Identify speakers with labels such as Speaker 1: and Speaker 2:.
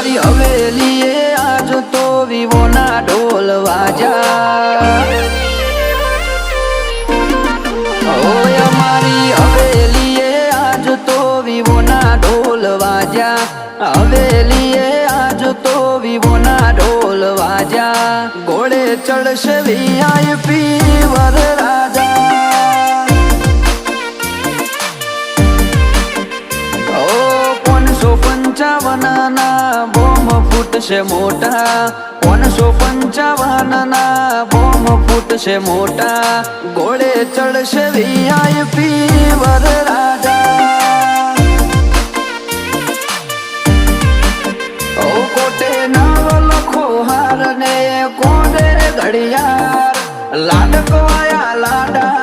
Speaker 1: અમારી હવેલીએ આજ તો વિવોના ઢોલ વાજા ઓય અમારી હવેલીએ આજ તો વિવોના ઢોલ વાજા હવેલીએ આજ તો વિવોના ઢોલ વાજા ઘોડે ચડશે વીઆઈપી વર રાજા 555 ના બોમ ફૂટશે મોટા 555 ના બોમ ફૂટશે મોટા ઘોડે ચડશે વીઆઈપી વર રાજા ઓ કોટે નાવ લખો હાર ને કોડે ઘડિયાળ લાડકવાયા લાડા